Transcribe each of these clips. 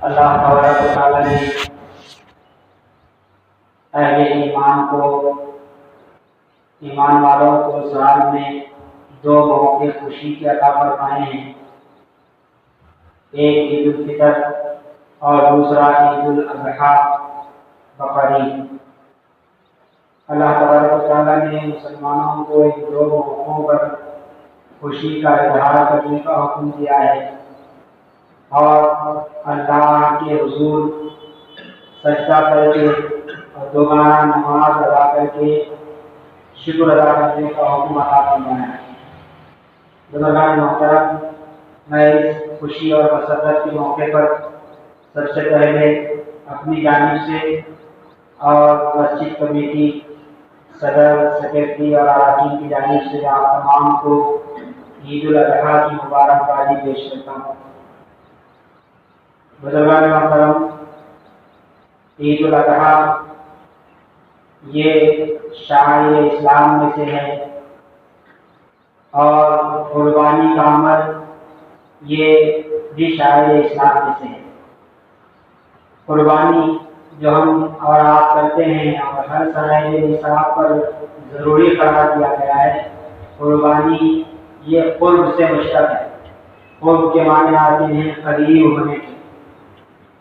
اللہ تبارک و تعالیٰ نے اہل ایمان والوں کو سال میں دو موقع خوشی کے عطا فرمائے ہیں، ایک عید الفطر اور دوسرا عید الاضحیٰ بقرعید۔ اللہ تبارک و تعالیٰ نے مسلمانوں کو ان دو موقعوں پر خوشی کا اظہار کرنے کا حکم دیا ہے اور اللہ کے حضور سجدہ کر کے اور دوبارہ نماز ادا کر کے شکر ادا کرنے کا حکم عطا فرمایا ہے۔ بزرگان محترم، میں اس خوشی اور مسرت کے موقع پر سب سے پہلے اپنی جانب سے اور مسجد کمیٹی صدر، سیکرٹری اور اراکین کی جانب سے آپ تمام کو عید الاضحیٰ کی مبارکبادی پیش کرتا ہوں۔ بزرگان محترم، عید الاضحیٰ یہ شعائر اسلام میں سے ہے اور قربانی کا عمل یہ بھی شعائر اسلام میں سے ہے۔ قربانی جو ہم اور آپ کرتے ہیں اور ہر سرائے نصاب پر ضروری قرار دیا گیا ہے، قربانی یہ قرب سے مشتق ہے۔ قرب کے معنی آتے ہیں قریب ہونے کے،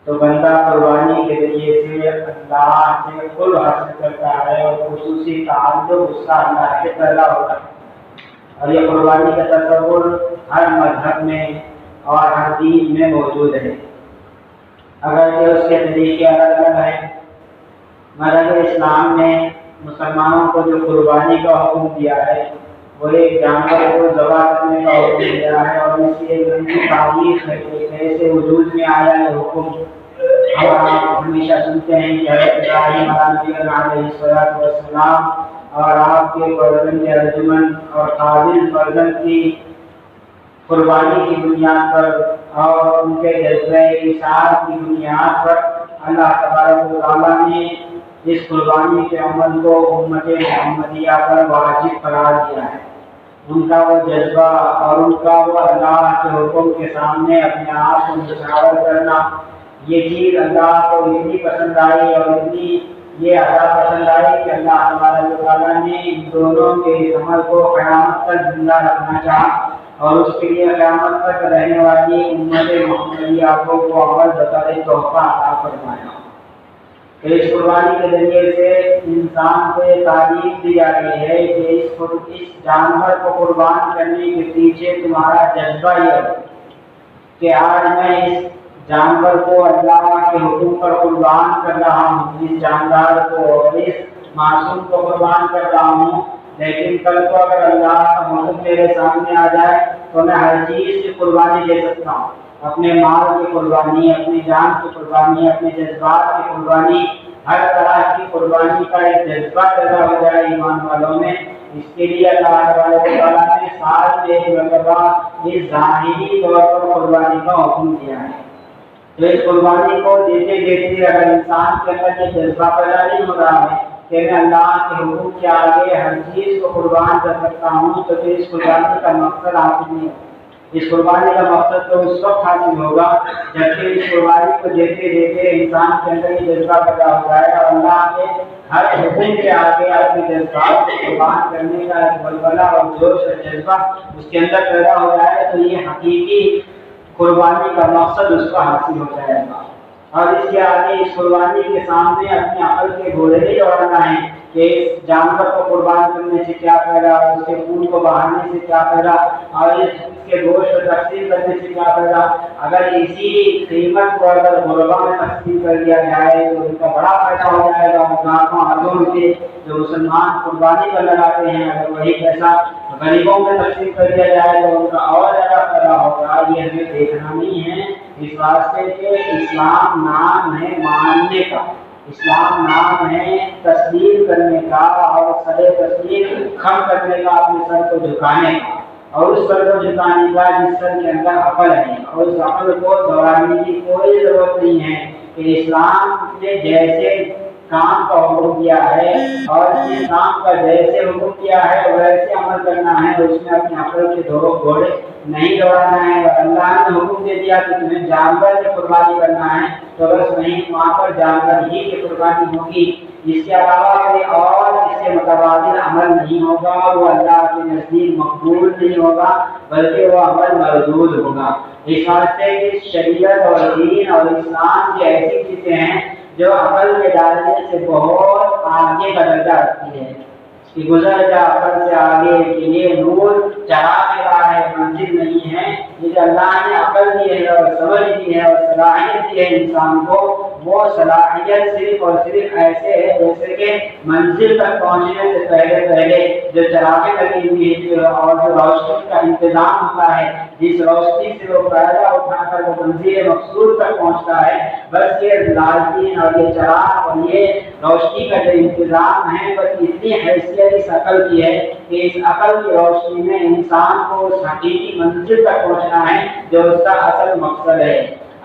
تو بندہ قربانی کے ذریعے سے اللہ سے قرب حاصل کرتا ہے اور خصوصی تعلق اس کا اللہ سے پیدا ہوتا ہے۔ اور یہ قربانی کا تصور ہر مذہب میں اور ہر دین میں موجود ہے، اگرچہ اس کے طریقے الگ الگ ہیں۔ مذہب اسلام نے مسلمانوں کو جو قربانی کا حکم دیا ہے وہ ایک جانور کو ذبح کرنے کا حکم دیا ہے، اور اس کی ایک لمبی تاریخ ہے کہ کیسے وجود میں آیا یہ حکم۔ اور آپ ہمیشہ سنتے ہیں کہ حضرت ابراہیم علیہ السلام اور آپ کے فرزند ارجمن اور قابل فرزند کی قربانی کی بنیاد پر اور ان کے جذبہ اطاعت کی بنیاد پر اللہ تبارک و تعالیٰ نے اس قربانی کے عمل کو امت محمدیہ پر واجب قرار دیا ہے۔ ان کا وہ جذبہ اور ان کا وہ اللہ کے حکم کے سامنے اپنے آپ کو نچھاور کرنا، یہ چیز اللہ کو اتنی پسند آئی اور اتنی یہ ادا پسند آئی کہ اللہ تبارک و تعالیٰ نے ان دونوں کے اس عمل کو قیامت تک زندہ رکھنا چاہا اور اس کے لیے قیامت تک رہنے والی امت محمدیہ کو وہ عمل بطور تحفہ عطا فرمایا۔ اس قربانی کے ذریعے سے انسان کو یہ تعلیم دی جا رہی ہے کہ اس جانور کو قربان کرنے کے پیچھے تمہارا جذبہ یہ ہے کہ آج میں اس جانور کو اللہ کے حکم پر قربان کر رہا ہوں، اس جاندار کو اور اس معصوم کو قربان کر رہا ہوں، لیکن کل کو اگر اللہ کا حکم میرے سامنے آ جائے تو میں ہر چیز کی قربانی دے سکتا ہوں، اپنے مال کی قربانی، اپنی جان کی قربانی، اپنے جذبات کی قربانی، ہر طرح کی قربانی کا ایک جذبہ پیدا ہو جائے ایمان والوں میں۔ اس کے لیے اللہ تعالیٰ نے سال میں ایک مرتبہ اس ظاہری طور پر قربانی کا حکم دیا ہے۔ تو اس قربانی کو دیتے دیتے اگر انسان کے اندر یہ جذبہ پیدا نہیں ہو رہا ہے کہ میں اللہ کے حکم کے آگے ہر چیز کو قربان کر سکتا ہوں، تو پھر اس قربانی کا مقصد حاصل نہیں ہوگا۔ اس قربانی کا مقصد تو اس وقت حاصل ہوگا جبکہ اس قربانی کو دیتے دیتے انسان کے اندر یہ جذبہ پیدا ہو جائے اور اللہ کے ہر حکم کے آگے اپنے جذبات کو قربان کرنے کا ایک بلبلہ اور جوش اور جذبہ اس کے اندر پیدا ہو جائے تو یہ حقیقی قربانی کا مقصد اس کا حاصل ہو جائے گا۔ اور اس کے آگے اس قربانی کے سامنے اپنے عقل کے گھوڑے نہیں دوڑانا ہے کہ اس جانور کو قربان کرنے سے کیا فائدہ، اس کے خون کو بہانے سے کیا فائدہ اور اس کے گوشت کو تقسیم کرنے سے کیا فائدہ۔ اگر اسی قیمت کو اگر غربا میں تقسیم کر دیا جائے تو ان کا بڑا فائدہ ہو جائے گا۔ لاکھوں اربوں کے جو مسلمان قربانی پر لگاتے ہیں اگر وہی پیسہ غریبوں میں تقسیم کر دیا جائے تو ان کا اور زیادہ فائدہ ہوگا۔ یہ ہمیں دیکھنا نہیں ہے، اس واسطے کہ اسلام نام ہے ماننے کا، اسلام نام ہے تسلیم کرنے کا اور سر تسلیم خم کرنے کا، اپنے سر کو جھکانے کا اور اس سر کو جھکانے کا جس سر کے اندر عقل ہے، اور اس عقل کو دوڑانے کی کوئی ضرورت نہیں ہے کہ اسلام نے جیسے کام کا حکم کیا ہے اور جس کام کا جیسے حکم کیا ہے ویسے عمل کرنا ہے، اس میں اپنے عقل کے گھوڑے نہیں دوڑانا ہے، اور اللہ نے حکم دے دیا کہ تمہیں جانور کی قربانی کرنا ہے تو بس وہاں پر جانور ہی کی قربانی ہوگی۔ اس کے علاوہ کوئی اور اس سے متبادل عمل نہیں ہوگا، وہ اللہ کے نزدیک مقبول نہیں ہوگا بلکہ وہ عمل مردود ہوگا۔ اس واسطے کی شریعت اور دین اور اسلام کی ایسی چیزیں ہیں جو عمل میں ڈالنے سے بہت آگے کا درجہ رکھتی ہے کہ گزر جا عقل سے آگے، کہ یہ نور چڑھا کے رہا ہے، منزل نہیں ہے۔ یہ جو اللہ نے عقل دی ہے اور سمجھ دی ہے اور صلاحیت دی ہے انسان کو، وہ صلاحیت صرف اور صرف ایسے ہے جیسے کہ منزل تک پہنچنے سے پہلے جو چراغیں لگی ہوئی ہے اور جو روشنی کا انتظام ہوتا ہے، جس روشنی سے وہ فائدہ اٹھا کر وہ منزل مقصود تک پہنچتا ہے، بس یہ لالٹین اور یہ چراغ اور یہ روشنی کا جو انتظام ہے، بس اتنی حیثیت اس عقل کی ہے کہ اس عقل کی روشنی میں انسان کو اس حقیقی منزل تک پہنچنا ہے جو اس کا اصل مقصد ہے۔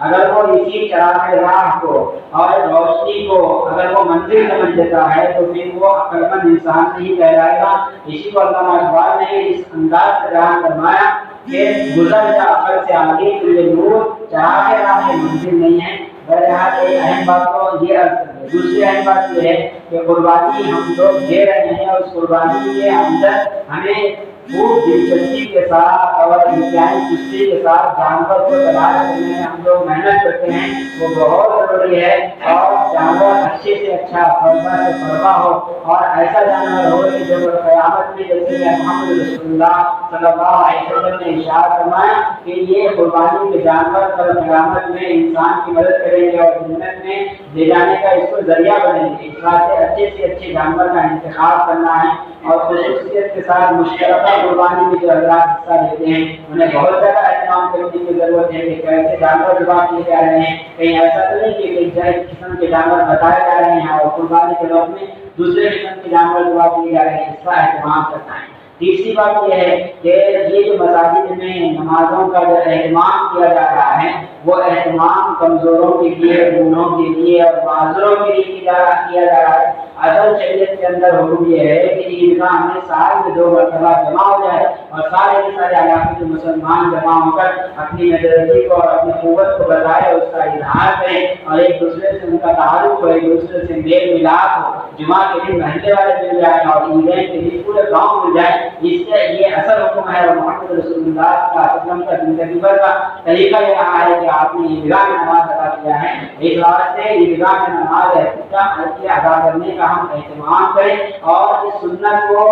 اگر وہ اسی چراغ راہ کو اور روشنی کو اگر وہ منزل سمجھ لیتا ہے تو پھر وہ عقل مند انسان نہیں کہلائے گا۔ اسی کو علامہ اقبال نے اس انداز سے بیان فرمایا کہ گزر جا عقل سے آگے، تو یہ نور چراغ راہ منزل نہیں ہے۔ بہرحال ایک اہم بات تو یہ عرض ہے۔ دوسری اہم بات یہ ہے کہ قربانی ہم لوگ دے رہے ہیں اور اس قربانی کے اندر ہمیں خوب دلچسپی کے ساتھ اور انتہائی چستی کے ساتھ جانور کو تلاش کرنے میں ہم لوگ محنت کرتے ہیں، وہ بہت ضروری ہے۔ اور جانور اچھے سے اچھا فرما سے فرما ہو اور ایسا جانور ہو کہ جو قیامت میں جیسے کہ محمد رسول اللہ صلی اللہ علیہ وسلم نے ارشاد فرمایا کہ یہ قربانی کے جانور کل قیامت میں انسان کی مدد کریں گے اور جنت میں لے جانے کا اس کو ذریعہ بنیں گے۔ اس واسطے اچھے سے اچھے جانور کا انتخاب کرنا ہے اور خصوصیت کے ساتھ مشترکہ قربانی میں جو حضرات حصہ لیتے ہیں انہیں بہت زیادہ اہتمام کرنے کی ضرورت ہے کہ کیسے جانور ذبح کیے جا رہے ہیں۔ کہیں ایسا تو نہیں کہ ایک قسم کے جانور بتائے جا رہے ہیں اور قربانی کے وقت میں دوسرے قسم کے جانور ذبح کیے جا رہے ہیں، اس کا اہتمام کرنا ہے۔ تیسری بات یہ ہے کہ یہ جو مساجد میں نمازوں کا جو اہتمام کیا جا رہا ہے وہ اہتمام کمزوروں کے لیے، بوڑھوں کے لیے اور معذوروں کے لیے کیا جا رہا ہے۔ اصل شریعت کے اندر حکم یہ ہے کہ عیدگاہ میں سال میں 2 مرتبہ جمع ہو جائے اور سارے کے سارے علاقے کے مسلمان جمع ہو کر اپنی میجورٹی کو اور اپنی قوت کو بتائے، اس کا اظہار کریں اور ایک دوسرے سے ان کا تعارف ہو، ایک دوسرے سے میل ملاپ ہو، جمعہ کے دن محلے والے مل جائیں اور عیدین کے دن پورے گاؤں مل جائے۔ اس سے یہ اصل حکم ہے اور محمد رسول اللہ صلی اللہ علیہ وسلم کا زندگی بھر کا طریقہ یہ رہا ہے کہ آپ نے عیدگاہ میں نماز ادا کیا ہے۔ اس واسطے عیدگاہ میں نماز ادا کرنے کا ہم اہتمام کریں اور اس سنت کو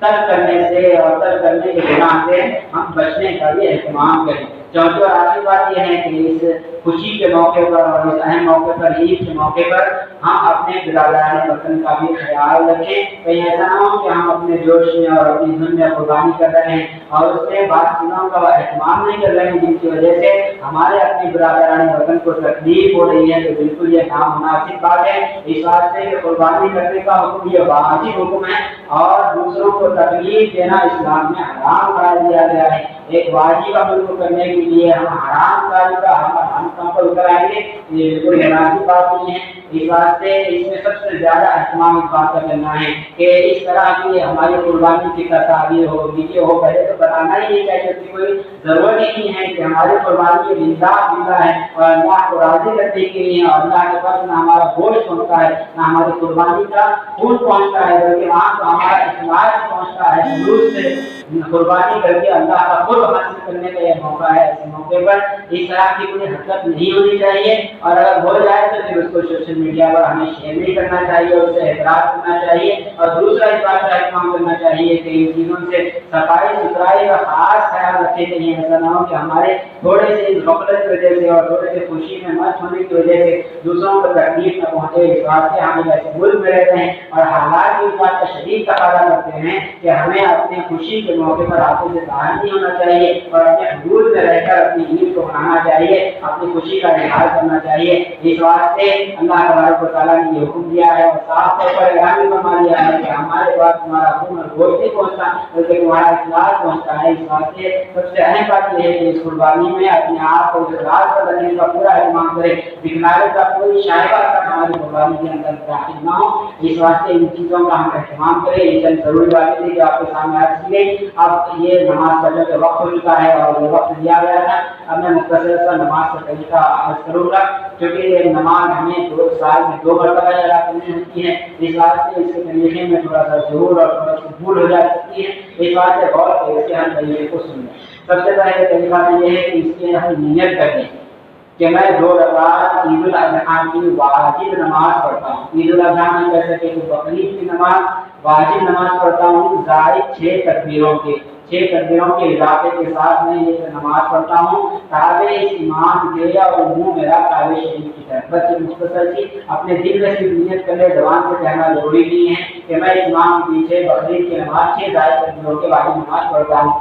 ترک کرنے سے اور ترک کرنے کے گناہ سے ہم بچنے کا بھی اہتمام کریں۔ چوتھی اور آخری بات یہ ہے کہ اس خوشی کے موقع پر اور اس اہم موقع پر، عید کے موقع پر، ہم اپنے برادران وطن کا بھی خیال رکھیں۔ کہیں ایسا نہ ہو کہ ہم اپنے جوش میں اور اپنی دھن میں قربانی کر رہے ہیں اور اس سے بعض چیزوں کا اہتمام نہیں کر رہے ہیں جن کی وجہ سے ہمارے اپنے برادران وطن کو تکلیف ہو رہی ہے، تو بالکل یہ نامناسب بات ہے۔ اس واسطے کہ قربانی کرنے کا حکم یہ واجب حکم ہے اور دوسروں کو تکلیف دینا اسلام میں حرام قرار دیا گیا ہے۔ ایک واجب عمل کو کرنے کے لیے ہم حرام کاری کا ہم پر اتر آئیں گے، یہ بالکل مناسب بات نہیں ہے۔ اس واسطے اس میں سب سے زیادہ اہتمام اس بات کا کرنا ہے کہ اس طرح کی ہماری قربانی کی تصاویر ہو، ویڈیو ہو، پہلے تو بتانا ہی نہیں چاہیے کہ کوئی ضرورت ہی نہیں ہے کہ ہماری قربانی زندہ ہے اور اللہ کو راضی کرنے کے لیے، اور اللہ کے پاس نہ ہمارا گوشت پہنچتا ہے نہ ہماری قربانی کا خون پہنچتا ہے، بلکہ وہاں تو ہمارا اخلاص پہنچتا ہے، خلوص سے قربانی کر کے اللہ کا قرب حاصل کرنے کا یہ موقع ہے۔ اس موقع پر اس طرح کی کوئی حرکت نہیں ہونی چاہیے اور اگر ہو جائے تو پھر اس کو سوشل میڈیا پر ہمیں شیئر نہیں کرنا چاہیے، اس سے اعتراض کرنا چاہیے اور دوسرا اس بات کا اہتمام کرنا چاہیے کہ ان چیزوں سے صفائی ستھرائی کا خاص خیال رکھے کہ ایسا نہ ہو کہ ہمارے تھوڑے سے اس غفلت کی وجہ سے اور تھوڑے سے خوشی میں مست ہونے کی وجہ سے دوسروں کو تکلیف نہ پہنچے۔ اس واسطے ہم ایسے ملک میں رہتے ہیں اور حالات بھی اس بات کا شدید تقاضا کرتے ہیں کہ ہمیں اپنے خوشی کے موقع پر آپس سے باہر نہیں ہونا چاہیے اور اپنے حدود میں رہ کر اپنی عید کو اٹھانا چاہیے، اپنی خوشی کا اظہار کرنا چاہیے۔ اس واسطے اللہ تبارک و تعالیٰ نے یہ حکم دیا ہے اور صاف طور پر اعلان بھی فرما دیا ہے کہ ہمارے پاس تمہارا خون اور گوشت نہیں پہنچتا بلکہ تمہارا اخلاص پہنچتا ہے۔ اس واسطے سب سے اہم بات یہ ہے کہ اس قربانی میں اپنے آپ کو اخلاص پر رکھنے کا پورا اہتمام کرے، دکھلاوے کا کوئی شائبہ تک ہماری قربانی کے اندر داخل نہ ہو۔ اس واسطے ان چیزوں کا ہم اہتمام کریں۔ یہ چند ضروری باتیں تھی جو آپ کے سامنے عرض کی گئی۔ اب یہ نماز پڑھنے کا وقت ہو چکا ہے اور یہ وقت دیا گیا تھا، اب میں مختصر سا نماز کا طریقہ عرض کروں گا، کیونکہ یہ نماز ہمیں 2 سال میں 2 مرتبہ ادا کرنی ہوتی ہے۔ اس واسطے اس کے طریقے میں تھوڑا سا ضرور اور تھوڑا سا بھول ہو جا سکتی ہے، اس واسطے غور سے اس کے ہر طریقے کو سنیں۔ سب سے پہلے طریقہ یہ ہے کہ اس کی ہم نیت کریں کہ میں 2 رکعت عید-ال-اضحیٰ کی واجب نماز پڑھتا ہوں۔ عید-ال-اضحیٰ نہیں کہہ سکے تو بقرعید کی نماز واجب نماز پڑھتا ہوں، زائد 6 تکبیروں کے اضافے کے ساتھ میں یہ نماز پڑھتا ہوں تابع اس امام کے اور منہ میرا کعبہ شریف کی طرف۔ بس یہ مختصر سی اپنے دل میں صرف نیت کر لے، زبان سے کہنا ضروری نہیں ہے کہ میں اس امام کے پیچھے بقرعید کی نماز 6 زائد تکبیروں کے واجب نماز پڑھتا ہوں۔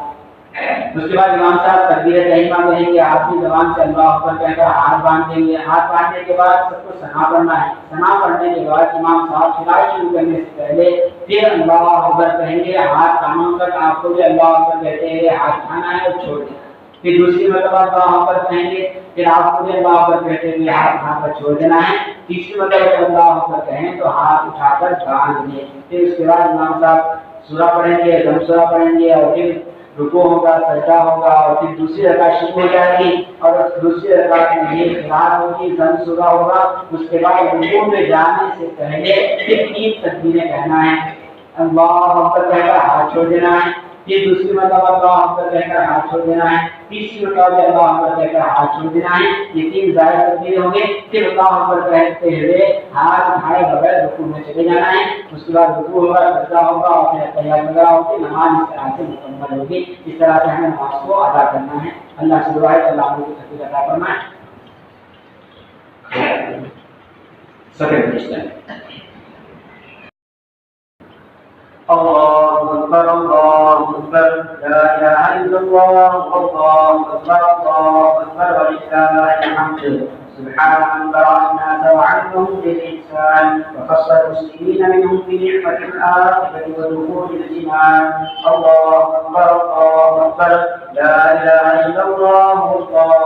اس کے بعد امام صاحب تکبیر تحریمہ کہیں گے، آپ کی زبان سے اللہ اکبر کہہ کر ہاتھ باندھ دیں گے۔ ہاتھ باندھنے کے بعد سب کو ثنا پڑھنا ہے۔ ثنا پڑھنے کے بعد امام صاحب قرات شروع کرنے سے پہلے پھر اللہ اکبر کہیں گے، ہاتھ تھاموں کر آپ کو بھی اللہ اکبر کہتے ہوئے ہاتھ اٹھانا ہے اور چھوڑ دینا۔ پھر دوسری مرتبہ اللہ اکبر کہیں گے، پھر آپ کو بھی اللہ اکبر کہتے ہوئے ہاتھ اٹھا کر چھوڑ دینا ہے۔ تیسری مرتبہ اللہ اکبر کہیں تو ہاتھ اٹھا کر باندھ دیں۔ پھر اس کے بعد امام صاحب سورہ پڑھیں گے، دم سورہ پڑھیں گے اور پھر رکوع ہوگا، سجدہ ہوگا اور پھر دوسری رکعت شروع ہو جائے گی اور دوسری رکعت میں یہ قرات ہوگی، دم سورہ ہوگا۔ اس کے بعد رکوع میں جانے سے پہلے پھر 3 تکبیریں کہنا ہے، اللہ اکبر کہہ کر ہاتھ چھوڑ دینا ہے، پھر دوسری مرتبہ اللہ اکبر کہہ کر ہاتھ چھوڑ دینا ہے، تیسری مرتبہ اللہ اکبر کہہ کر ہاتھ چھوڑ دینا ہے۔ یہ 3 زائد تکبیریں ہوں گے، پھر اللہ اکبر کہتے ہوئے ہاتھ اٹھائے بغیر رکوع میں چلے جانا ہے۔ اس کے بعد رکوع ہوگا، سجدہ ہوگا اور پھر تحیات وغیرہ ہوگی، نماز اس طرح سے مکمل ہوگی۔ اس طرح سے ہمیں نماز کو ادا کرنا ہے۔ اللہ سے دعا ہے کہ اللہ ہم کو توفیق عطا فرمائے۔ اللہ اکبر اللہ اکبر لا الہ الا اللہ اللہ اکبر وللہ الحمد سبحان من برأنا وعنهم بالإحسان وخص المسلمين منهم بنعمة الآخرة ودخول الجنان الله أكبر لا إله إلا الله الله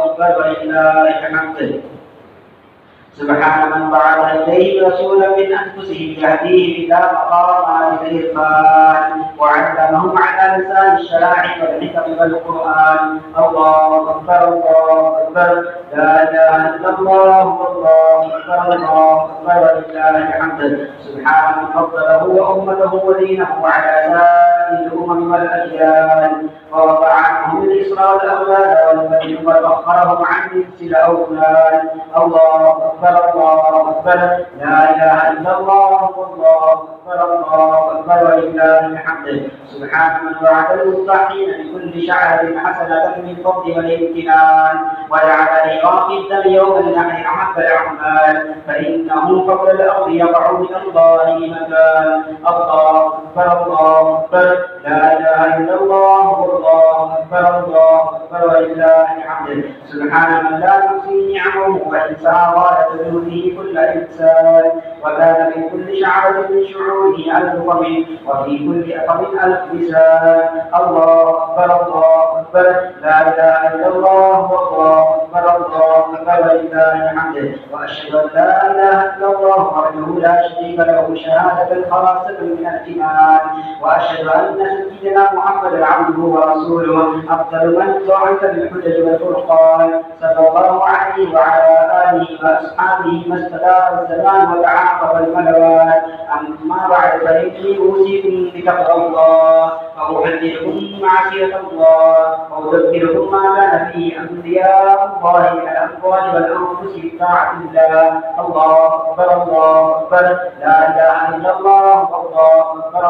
أكبر ولله الحمد سبحان من بعث إليه رسولا من أنفسهم يهديه إلى مقامات الإرفان وعلمهم على لسان الشرائع والحكم والقرآن الله أكبر لا إله إلا الله الله أكبر ولله الحمد سبحان من فضله وأمته ودينه على سائر الأمم والأديان ورفع عنهم الإسراء والأغلال والمجد وسخرهم عن نفس الأوثان الله أكبر لا إله إلا الله أكبر ولله الحمد سبحان من وعد المصلحين بكل شعرة حسنة من فضل والامتنان وجعل لإراق الدم يوم النحر أحب الأعمال فإنه فوق الأرض يقع من الله مكان الله أكبر لا إله إلا الله أكبر ولله الحمد سبحان من لا تحصي نعمه وإنسان غاية جوده كل إنسان وكان في كل شعرة من شعوره ألف قمر وفي كل أقم ألف لسان الله أكبر لا إله إلا الله أكبر ولله الحمد وأشهد أن لا إله إلا الله وحده لا شريك له شهادة خالصة من الإيمان وأشهد أن سيدنا محمدا عبده ورسوله أفضل من بعث بالحجج والفرقان صلى الله عليه وعلى آله وأصحابه ما استدار الزمان وتعاقب الملوات أما بعد فإني أوصيكم بتقوى الله وأحذركم معصية الله وأذكركم ما كان فيه أنبياء الله على الأموال والأنفس بطاعة الله أكبر لا إله إلا الله أكبر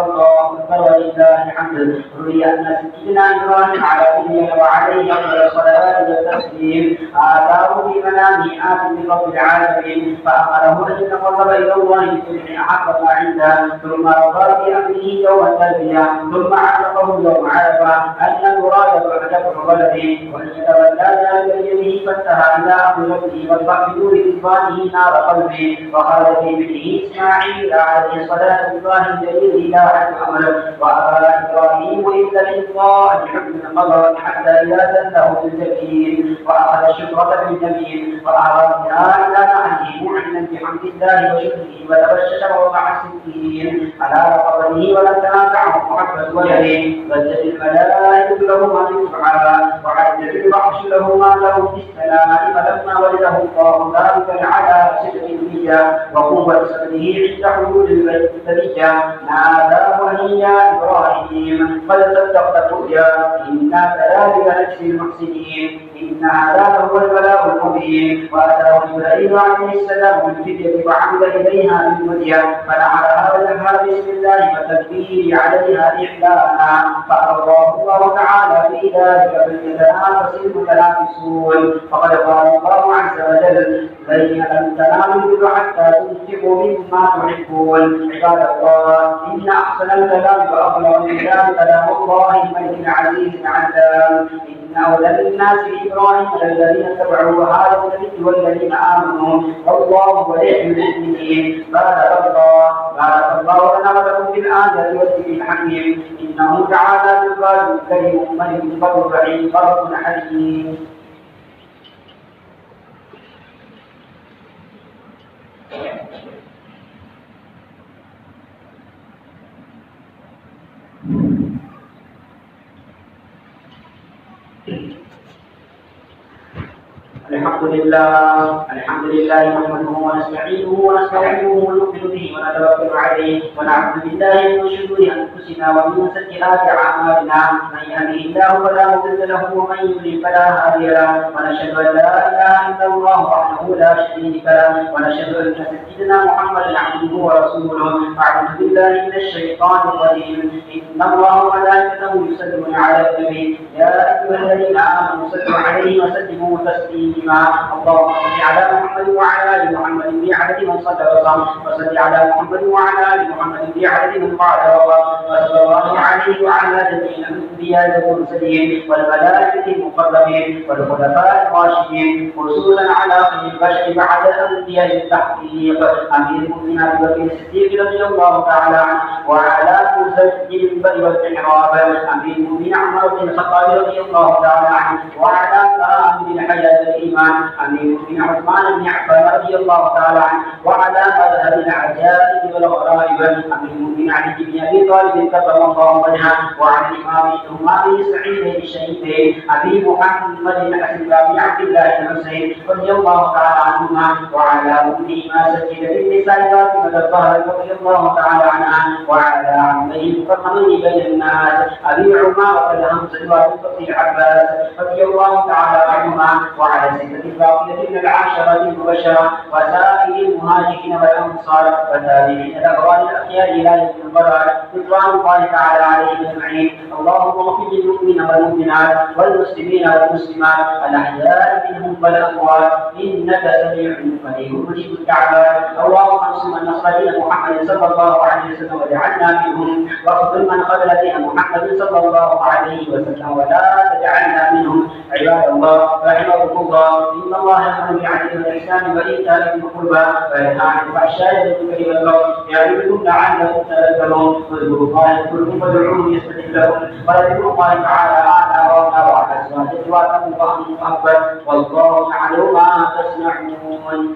ولله الحمد روي أن سيدنا إبراهيم على نبينا وعليه أفضل الصلوات التسليم. آتاه في منامه آت من رب العالمين فأمره أن يتقرب إلى الله بكل أحب ما عنده، ثم رضى بأمره يوم التلبية، ثم عرفه يوم عرفه أن المراد دفع ولده وأن يتولى ذلك بيده، فانتهى إلى أمر ربه والبحث برضوانه نار قلبه، وخرج في بنه إسماعيل عليه الصلاة والله الجليل إلى حد أمره. وأبى إبراهيم إلا الإلقاء بحكم القضاء حتى إذا دله بالجبين وأخذ الشكرة بالجميل وأعرض بها إلى نحله معلنا بحمد الله وشكره، وتبشش ووقع السكين على قبره ولم تنازعه محبة ولده، بجت الملائكة له عن الدعاء وعدت الوحش له ما له في السماء. فلما ولده الله ذلك على صدق النية وقوة صدره عند حلول البلية ناداه يا إبراهيم قد صدقت الرؤيا إنا كذلك نجزي المحسنين إن هذا هو البلاء المبين. وأتاه جبريل عليه السلام بالفدية وعمد إليها بالمدية فنحرها ولها بسم الله وتكبير عليها إحلاءها، فأرضاه الله تعالى في ذلك فليتنافس المتنافسون. فقد قال الله عز وجل لن تنالوا البر حتى تنفقوا مما تحبون. عباد الله إن أحسن الكلام وأبلغ الكلام كلام الله الملك العزيز العلام. إن أولى الناس بإبراهيم الذين اتبعوا هذا النبي والذين آمنوا والله ولي المؤمنين. بارك الله لنا ولكم في الآية والذكر الحكيم. إنه تعالى جبار كريم ملك بر رحيم رب حليم. الحمد لله نحمده ونستعينه ونستغفره ونؤمن به ونتوكل عليه ونعوذ بالله من شرور انفسنا ومن سيئات اعمالنا. من يهده الله فلا مضل له ومن يضلل فلا هادي له، ونشهد ان لا اله الا الله وحده لا شريك له، ونشهد ان سيدنا محمدا عبده ورسوله. اعوذ بالله من الشيطان الرجيم. ان الله وملائكته يصلون على النبي يا ايها الذين امنوا صلوا عليه وسلموا تسليما. اللهم صل على محمد وعلى ال محمد في عدد من صلى وصام، وصل على محمد وعلى ال محمد في عدد من قعد وقام، وصلى الله عليه وعلى جميع الانبياء والمرسلين والملائكه المقربين والخلفاء الراشدين، خصوصا على خير البشر بعد الانبياء التحقيق امير المؤمنين ابي بكر الصديق رضي الله تعالى عنه، وعلى كرسي المنبر والمحراب امير المؤمنين عمر بن الخطاب رضي الله تعالى عنه، وعلى كامل الحياه الايمان امير المؤمنين عثمان بن عفان رضي الله تعالى عنه، وعلى مذهب العجائب والغرائب امير المؤمنين علي بن ابي طالب كرم الله وجهه، وعن الامام سعيد الشهيدين ابي محمد الحسن بن عبد الله بن حسين رضي الله تعالى عنهما، وعلى امهما سيدة النساء فاطمة الطاهرة رضي الله تعالى عنها، وعلى عميه المكرمين بين الناس ابي عمارة الهمزة وابي الفضل العباس رضي الله تعالى عنهما، وعلى سيدة الباقية من العشرة المبشرة وسائر المهاجرين والأنصار والتابعين الأبرار الأخيار إلى يوم القرار رضوان الله تعالى عليهم أجمعين. اللهم اغفر للمؤمنين والمؤمنات والمسلمين والمسلمات الأحياء منهم والأموات إنك سميع قريب مجيب الدعوات. اللهم انصر من نصر دين محمد صلى الله عليه وسلم واجعلنا منهم، واخذل من قبل دين محمد صلى الله عليه وسلم ولا تجعلنا منهم. عباد الله رحمكم الله، إن الله يأمر بالعدل والإحسان وإيتاء ذي القربى وينهى عن الفحشاء والمنكر والبغي يعظكم لعلكم تذكرون. واذكروا الله يذكركم وادعوه يستجب لكم، ولذكر الله تعالى أعلى وأعلى وأحسن وأجوابكم وأمن أكبر والله يعلم ما تصنعون.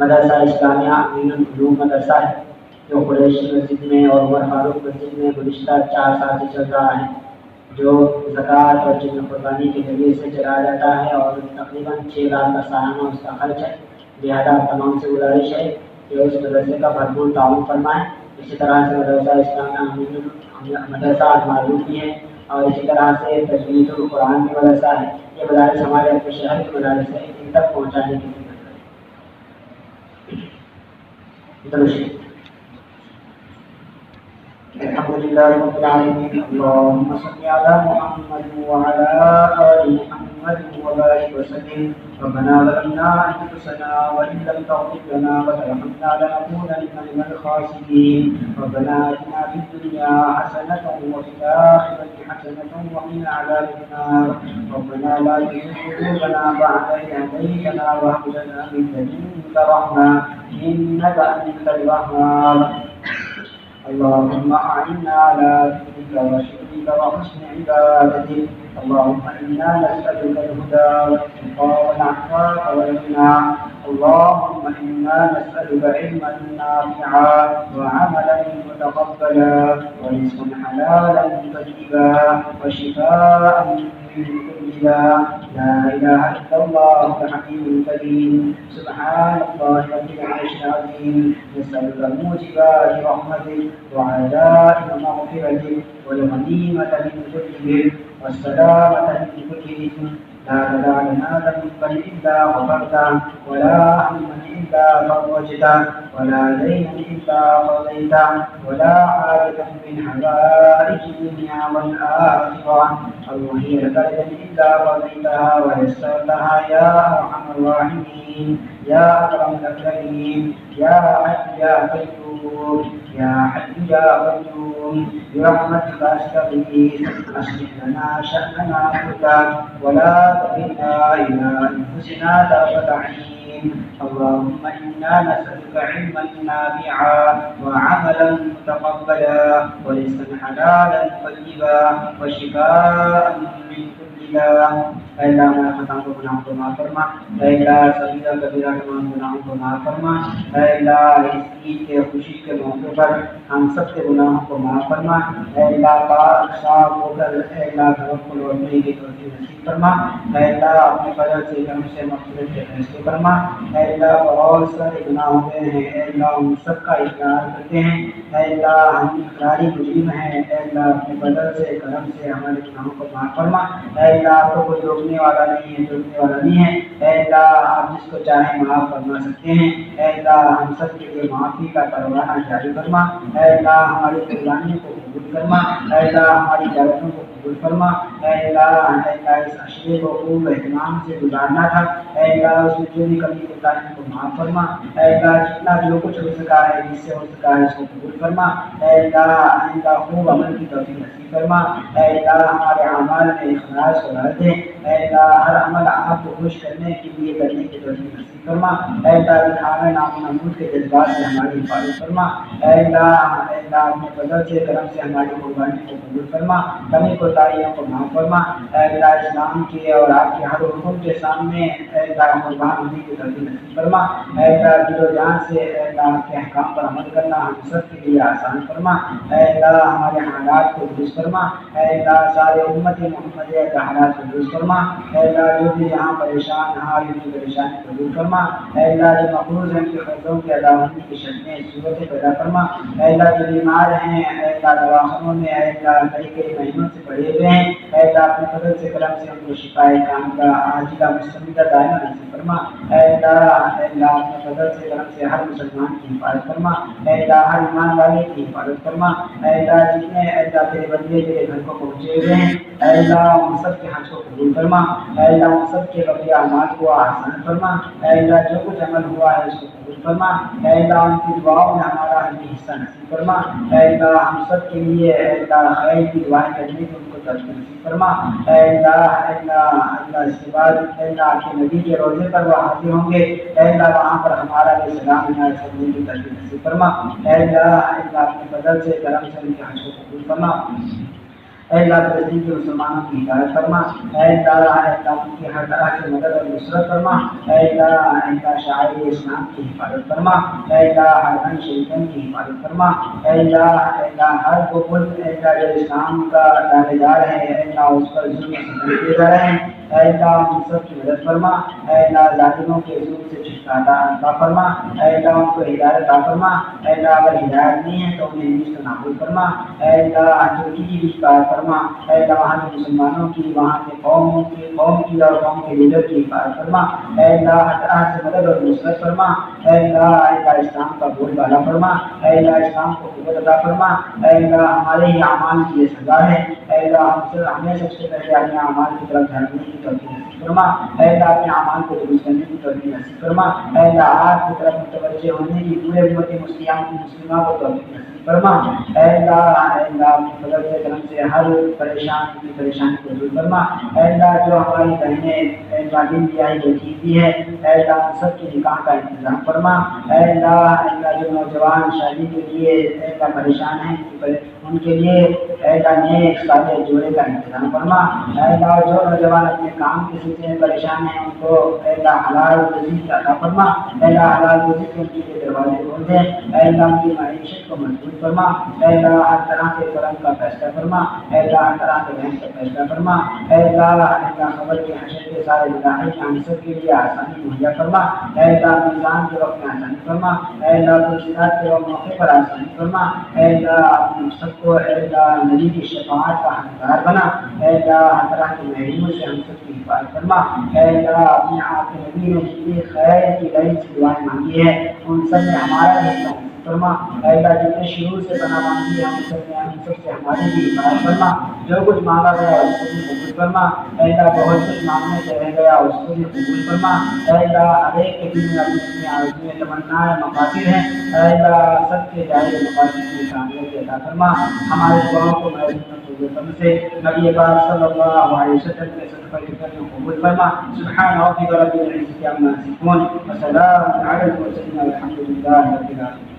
مدرسہ اسلامیہ امین العلوم مدرسہ ہے جو قریشی مسجد میں اور عمر فاروق مسجد میں گزشتہ 4 سال سے چل رہا ہے، جو زکوٰۃ اور جن قربانی کے ذریعے سے چلایا جاتا ہے، اور تقریباً 6 لاکھ کا سالانہ اس کا خرچ ہے۔ لہٰذا تمام سے گزارش ہے کہ اس مدرسے کا بھرپور تعاون فرمائیں۔ اسی طرح سے مدرسہ اسلامیہ مدرسہ معروف بھی ہے، اور اسی طرح سے تجوید القرآن کی مدرسہ ہے۔ یہ مدارس ہمارے اپنے شہر کے مدارس ہیں، ان تک پہنچانے کی ضرورت ہے۔ الحمد لله رب العالمين، اللهم صل على محمد وعلى آل محمد وبارك وسلم. ربنا ظلمنا أنفسنا وإن لم تغفر لنا وترحمنا لنكونن من الخاسرين. ربنا آتنا في الدنيا حسنة وفي الآخرة حسنة وقنا عذاب النار. ربنا لا تزغ قلوبنا بعد إذ هديتنا وهب لنا من لدنك رحمة إنك أنت الوهاب. اللهم أعنا على ذكرك وشكرك وحسن عبادتك. اللهم إنا نسألك الهدى والتقى والعفاف والغنى. اللهم إنا نسألك علما نافعا وعملا متقبلا ورزقا حلالا طيبا وشفاء من كل داء. لا إله إلا الله الحكيم الكريم. سبحان الله رب العرش العظيم. نسألك موجبات رحمتك وعزائم مغفرتك والغنيمة من كل بر والسلامة من كل إثم. لا تدع لنا ذنبا إلا غفرته ولا هما إلا فرجته ولا دينا إلا قضيته ولا حاجة من حوائج الدنيا والآخرة وهي لك إلا قضيتها ويسرتها يا أرحم الراحمين يا أكرم الأكرمين يا حي يا قيوم يا حي يا قيوم. برحمتك أستغيث أصلح لنا شأننا كله ولا تكلنا إلى أنفسنا طرفة عين. اللهم إنا نسألك علما نافعا وعملا متقبلا ورزقا حلالا طيبا وشفاء من كل داء. اے اللہ ہمارے خطاؤں کو گناہوں کو معاف فرما. اے اللہ صغیرہ کبیرہ تمام گناہوں کو معاف فرما. اے اللہ اس عید کے خوشی کے موقع پر ہم سب کے گناہوں کو معاف فرما. اے اللہ پاک صاف ہو کر اے اللہ گھروں کو لوٹنے کی توفیق نصیب فرما. اے اللہ اپنے فضل سے کرم سے مغفرت کے فیصلے فرما. اے اللہ بہت سارے گناہ ہو گئے ہیں، اے اللہ ہم سب کا اقرار کرتے ہیں. اے اللہ ہم اقراری مجرم ہیں. اے اللہ اپنے فضل سے کرم سے ہمارے گناہوں کو معاف فرما. اے اللہ آپ کو کوئی روکنے والا نہیں ہے، روکنے والا نہیں ہے. اے اللہ آپ جس کو چاہیں معاف فرما سکتے ہیں. اے اللہ ہم سب کے لیے معافی کا پروانہ جاری فرما. اے اللہ ہماری قربانی کو قبول فرما. اے اللہ ہماری دعوتوں کو قبول فرما. اے اللہ اس عشرے کو خوب اہتمام سے گزارنا تھا. اے اللہ اس میں جو بھی کمی کوتاہی کو معاف فرما. اے اللہ جتنا جو کچھ ہو سکا ہے، جس سے ہو سکا ہے اس کو قبول فرما. اے اللہ خوب عمل کی توفیق نصیب فرما. اے اللہ ہمارے اعمال میں اخلاص کو ڈال دے. اے اللہ ہر عمل آپ کو خوش کرنے کے لیے کرنے کی توفیق نصیب فرما. اے اللہ دکھاوے نام و نمود کے جذبات سے ہماری حفاظت فرما. اے اللہ اپنے فضل سے کرم سے ہماری قربانی کو قبول فرما. کمی کوتاہیوں کو معاف فرما. اے اللہ اسلام کے اور آپ کے ہر حکم کے سامنے اے اللہ قربان ہونے کی توفیق نصیب فرما. اے اللہ دل و جان سے اے اللہ آپ کے احکام پر عمل کرنا ہم سب کے لیے آسان فرما. اے اللہ ہمارے حالات کو درست فرما. اے اللہ سارے امت محمدیہ کے حالات کو درست فرما. اے اللہ جو بھی یہاں پریشان حال ان کی پریشانی کو دور فرما. اے اللہ جو مقروض ہیں ان کے قرضوں کی ادائیگی کی شکلیں صورتیں پیدا فرما. اے اللہ جو بیمار ہیں اے اللہ دواخانوں میں اے اللہ کئی مہینوں سے پڑے ہوئے ہیں، اے اللہ اپنے فضل سے کرم سے ان کو شفا کام کا عاجلہ مستمرہ دائمہ نصیب فرما. اے اللہ اپنے فضل سے کرم سے ہر مسلمان کی حفاظت فرما. اے اللہ ہر ایمان والے کی حفاظت فرما. اے اللہ جتنے اے اللہ تیرے بندے تیرے گھر کو پہنچے ہوئے ہیں اے اللہ ان سب کے حج کو قبول فرما. اے اللہ ان سب کے بقیہ اعمال کو آسان فرما. اے اللہ جو کچھ عمل ہوا ہے اس کو قبول فرما. اے اللہ ان کی دعاؤں میں ہمارا حصہ نصیب فرما. اے اللہ ہم سب کے لیے اے اللہ خیر کی دعائیں کرنے کی ان کو توفیق نصیب فرما. اے اللہ اس کے بعد اے اللہ آپ کے نبی کے روزے پر وہ حاضر ہوں گے. اے اللہ وہاں پر ہمارا بھی سلام عنایت کرنے کی توفیق نصیب فرما. اے اللہ اپنے فضل سے کرم سے ان کے حج کو قبول فرما. اے اللہ فلسطین کے مسلمانوں کی ہدایت فرما، اے اللہ ان کی ہر طرح سے مدد اور نصرت فرما، اے اللہ شاعر اسلام کی حفاظت فرما، اے اللہ ہر ان شریفین کی حفاظت فرما، اے اللہ ہر وہ ملک اے اللہ جو اسلام کا دعوے دار ہے اے اللہ اس پر ظلم و ستم کیے جا رہے ہیں، اے اللہ ہم سب کی مدد فرما، اے اللہ ظالموں کے ظلم سے چھٹکارا عطا فرما، اے اللہ ان کو ہدایت عطا فرما، اے اللہ اگر ہدایت نہیں ہے تو انہیں نیز سے نابود فرما، اے اللہ ترکی کی بھی حفاظت فرما، اے اللہ وہاں کے مسلمانوں کی، وہاں کے قوم کی اور قوم کے لیڈر کی حفاظت فرما، اے اللہ ہر طرح سے مدد اور نصرت فرما، اے اللہ اسلام کا بول بالا فرما، اے اللہ اسلام کو قوت عطا فرما، اے اللہ ہمارے ہی اعمال کی یہ سزا ہے، اے اللہ ہمیں سب سے پہلے اپنے اعمال کی طرف جھانکنے کی توفیق نصیب فرما، اے اللہ اپنے اعمال کو درست کرنے کی توفیق نصیب فرما، اے اللہ آپ کی طرف متوجہ ہونے کی پورے امت مسلمہ کو توفیق نصیب فرما، اے اللہ اپنے فضل سے کرم سے ہر پریشان کی پریشانی کو دور فرما، اے اللہ جو ہماری بہنیں تعلیم بیاہی بیٹھی ہوئی ہے اے اللہ سب کے نکاح کا انتظام فرما، اے اللہ جو نوجوان شادی کے لیے اے اللہ پریشان ہیں ان کے لیے اے اللہ نیک صالح جوڑے کا انتظام فرما، اے اللہ جو نوجوان اپنے کام کے سلسلے میں پریشان ہیں ان کو اے اللہ حلال رزق عطا فرما، اے اللہ حلال رزق کے ان کے لیے دروازے کھول دے، اے اللہ ان کی معیشت کو مضبوط فرما، اے اللہ ہر طرح کے کرم کا فیصلہ فرما، اے اللہ ہر طرح کے رحم کا فیصلہ فرما، اے اللہ خبر کے حشر کے سارے ملاحظ ہم سب کے لیے آسانی مہیا فرما، اے اللہ میزان کے وقت میں آسانی فرما، اے اللہ تجھیات کے وقت موقع پر آسانی فرما، اے اللہ اپنے سب کو اے اللہ نبی کی شفاعت کا حقدار بنا، اے اللہ ہر طرح کے محروموں سے ہم سب کی حفاظت فرما، اے اللہ اپنے آپ کے نبی نے جتنی خیر کی لائن سے دعائیں مانگی ہے ان سب میں ہمارا حصہ فرما، اے اللہ جتنے شروع سے بنا مانگی ہے ہم سب سے ہماری بھی حفاظت فرما، جو کچھ مانگا گیا اس کو بھی قبول فرما، اے اللہ بہت کچھ مانگنے سے رہ گیا اس کو بھی قبول فرما، اے اللہ ہر ایک کے دل میں اپنی آرزوئیں تمنائیں مقاصد ہیں، اے اللہ سب کے جائز مقاصد کی کامیابی عطا فرما، ہمارے دعاؤں کو محفوظ سے نبی پاک صلی اللہ علیہ وسلم کے صدقہ کے کرم قبول فرما، سبحان ربک رب العزة عما یصفون وسلام علی المرسلین والحمد للہ رب العالمین۔